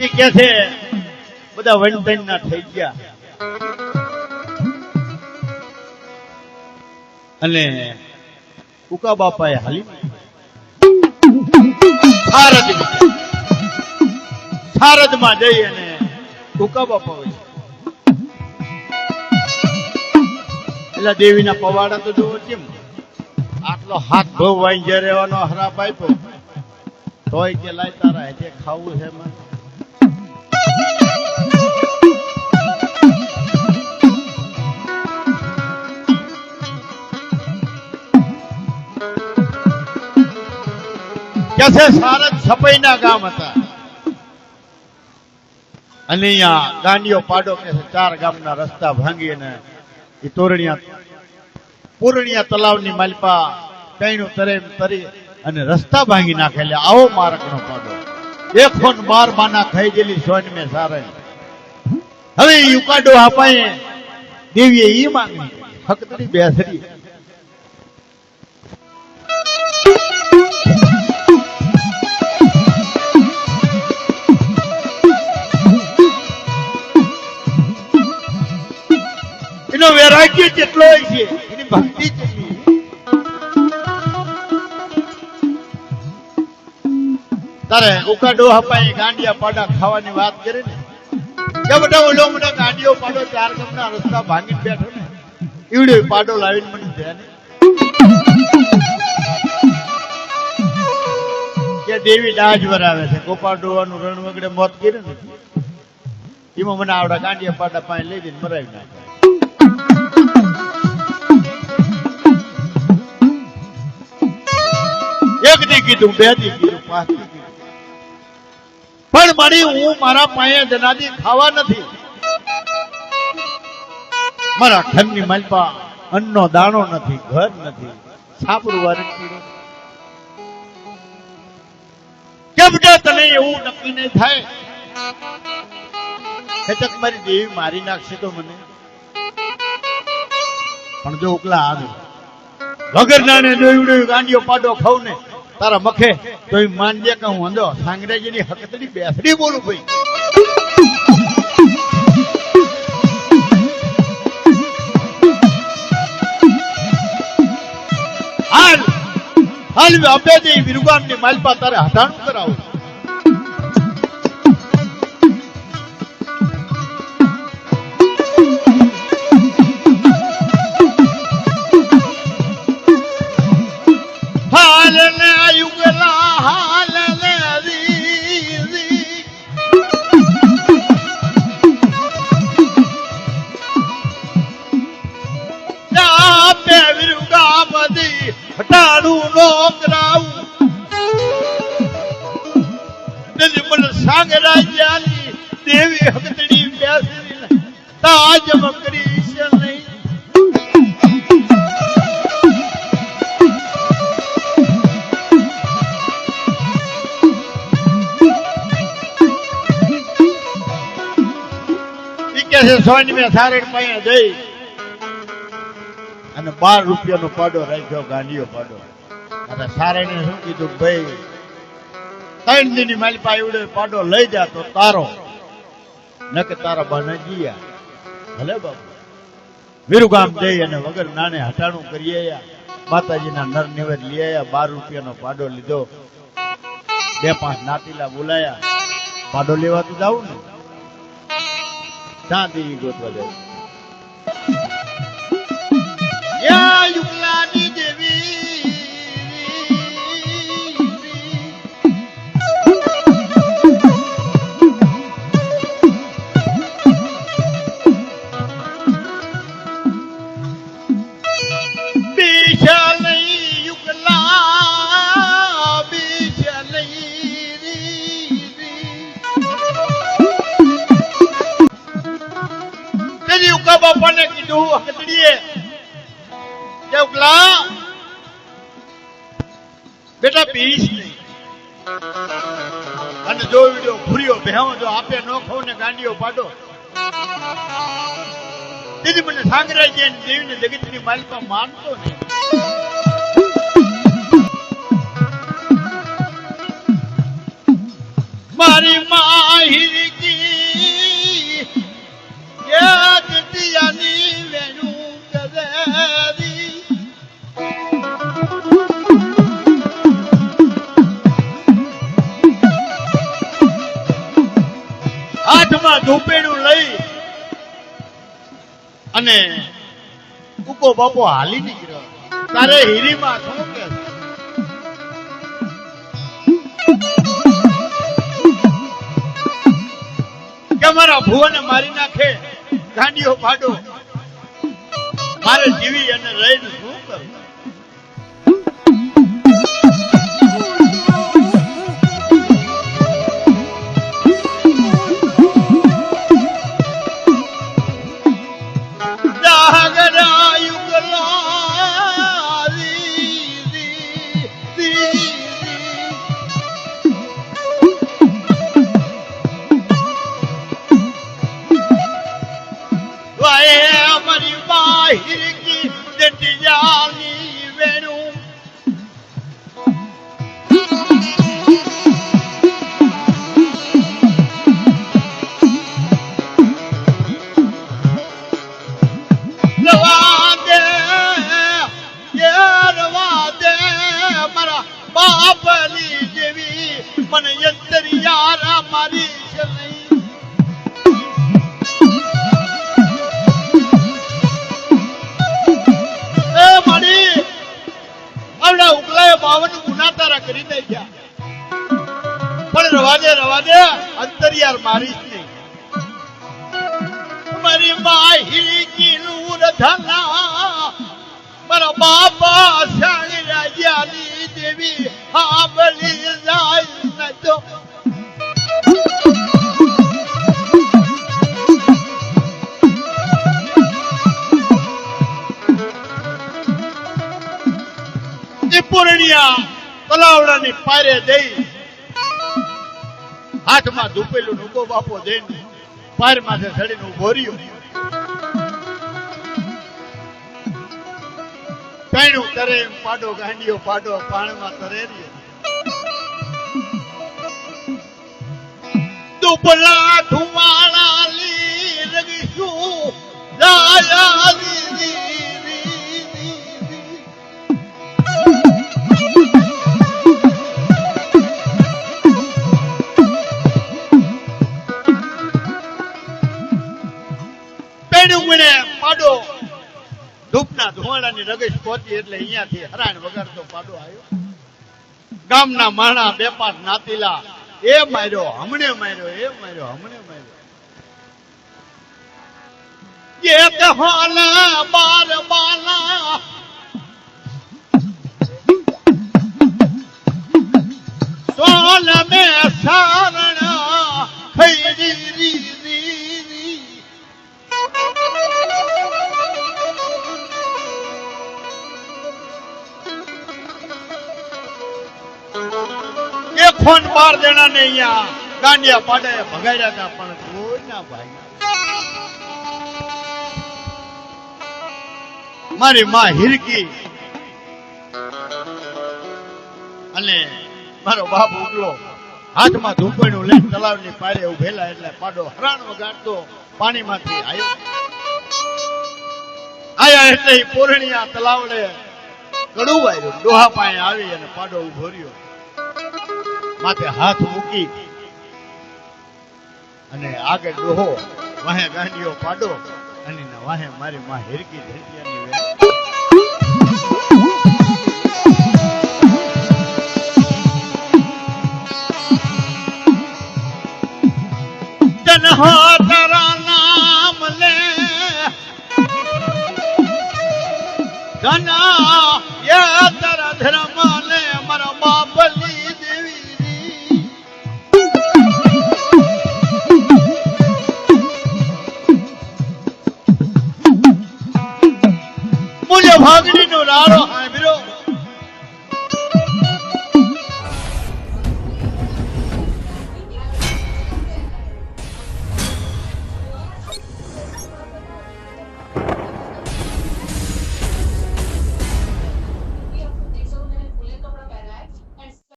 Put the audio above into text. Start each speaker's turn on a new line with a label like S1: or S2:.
S1: એ કે છે બધા વનતન ના થઈ ગયા અને ઉકા બાપાએ હાલી સારદમાં જઈ અને ઉકા બાપા હોય એટલે દેવીના પવાડા તો જોવો કેમ આટલો હાથ ભોવાઈ જે રહેવાનો હરાપ આપ્યો તોય કે લાય તારા જે ખાવું છે મને કે છે સારદ સપૈના ગામ હતા અને અહીંયા ગાંડીઓ પાડો કે છે 4 ગામના રસ્તા ભાંગી અને એ પૂર્ણિયા તલાવની માલપા કઈનું તરી અને રસ્તા ભાંગી નાખેલા આવો મારકનો પાડો 112 માના ખાઈ ગયેલી સોન મેં સારે હવે યુકાડો આપાએ દેવીએ ઈ માંગી હકતરી બેસરી એનો વૈરાગ્ય કેટલો હોય છે એની ભક્તિ કેટલી તારે ઉકાડો હપાઈ ગાંડિયા પાડા ખાવાની વાત કરે ને કે બધા ઓલો મને ગાંડિયો પાડો 4 ગામના રસ્તા ભાંગીને બેઠો ને ઈવડે પાડો લાવીને મને દે ને કે દેવી ડાજ વરાવે છે ગોપાડોવાનું રણ વગડે મોત કર્યું ને એમાં મને આવડા ગાંડિયા પાડા પાસે લઈ જઈને મરાવી નાખે એક દી કીધું 2 દી કીધું 5 દી કીધું પણ મારી હું મારા પાસે જનાદી ખાવા નથી મારા ઘરની માલપા અન્નનો દાણો નથી ઘર નથી છાપરું વારી કેમ કે તને એવું નક્કી નહીં થાય ખેતક મારી દેવી મારી નાખશે તો મને પણ જો ઉકલા આવે વગર નાને જોયું ગાંડિયો પાડો ખાવ ને તારા મખે તો એ માનજે કે હું અંધો સાંગરેજીની હકતડી બેસડી બોલું ભાઈ હાલ હાલ અબેજી વિરુગામની માલપા તારે હટાણું કરાવું હટાડું નો કરાવું નિર્મલ સાગરાજ્યાની દેવી હકતડી બેસરી તાજમ કરી છે નહીં ઈ કે છે સોન મેં સારેડ પાસે જઈ અને 12 રૂપિયાનો પાડો રાખ્યો ગાંડિયો પાડો અને સારેને શું કીધું ભાઈ 3 દીની મારી પાસે એવડો પાડો લઈ જા તો તારો ન કે તારા બાને જીયા ભલે બાબુ વિરુગામ જઈ અને વગર નાને હટાણું કરી આયા માતાજીના નર નિવેદ લઈ આયા 12 રૂપિયાનો પાડો લીધો 2-5 નાતીલા બોલાયા પાડો લેવા તો જાવું ને ચાંદી ગોતવા જાય યા યુગલાની દેવી બીશાલઈ યુગલા બીશાલઈ તેની ઉકા બાપાને કીધું હકતડીએ બેટા પીશ નહીં અને જો વિડિયો ભૂર્યો ભેવો જો આપે નો ખાવ ને ગાંડિયો પાડો દીદી મને સાંગરાજી દેવીને જગતની માલિકા માનતો નહીં મારી માહી હાથમાં ધૂપેડું લઈ અને ઉકો બાપો હાલી નીકળ્યો. તારે હીરીમાં શું કે મારા ભુવને મારી નાખે ગાંડીઓ પાડો, મારે જીવી અને રહીને શું કરું? રવાદે અંતરિયાર મારી નહીં. મારી માહી કિલુર ધના મારા બાપા સાણી રાજાની દેવી હાબલી જાય ન તો પૂર્ણિયા તલાવડાની પારે દઈ હાથમાં ધૂપેલું ઉભો બાપો દઈને પાર માથે ચડીને ઉભો રહ્યો. કઈનું કરે પાડો ગાંડીઓ પાડો પાણીમાં તરે રહ્યો. દુબલા ધુમાળા લી રગીશું દાયા પાડો ધૂપના ધુવાડાની રગેશ પહોંચી એટલે અહીંયાથી હરાણ વગાડતો પાડો આવ્યો. ગામના માણા બે પાંચ નાતીલા એ માર્યો હમણે માર્યો એ માર્યો હમણે માર્યો. ये दहाना बार बाला सोल में सारणा खैरी री ये फोन बार देना नहीं यहाँ गांडिया पाड़े भगाया था पण कोई ना भाई मारी मां हिरकी અને મારો બાપ ઉગલો હાથમાં ધૂપેણું લઈને તલાવની પાળે ઉભેલા એટલે પાડો હરાણ વગાડતો પાણીમાંથી આયા એટલે પૂર્ણિયા તલાવડે કડું વાર્યું ડોહા પાસે આવી અને પાડો ઉભો રહ્યો માથે હાથ મૂકી અને આગળ ડોહો વાહે ગાંડીઓ પાડો અને વાહે મારી માં હિરકી ધરતીયાની हो तेरा नाम ले घना ये तेरा धर्म ले मरा बाबली देवी मुझे भागनी नो राड़ो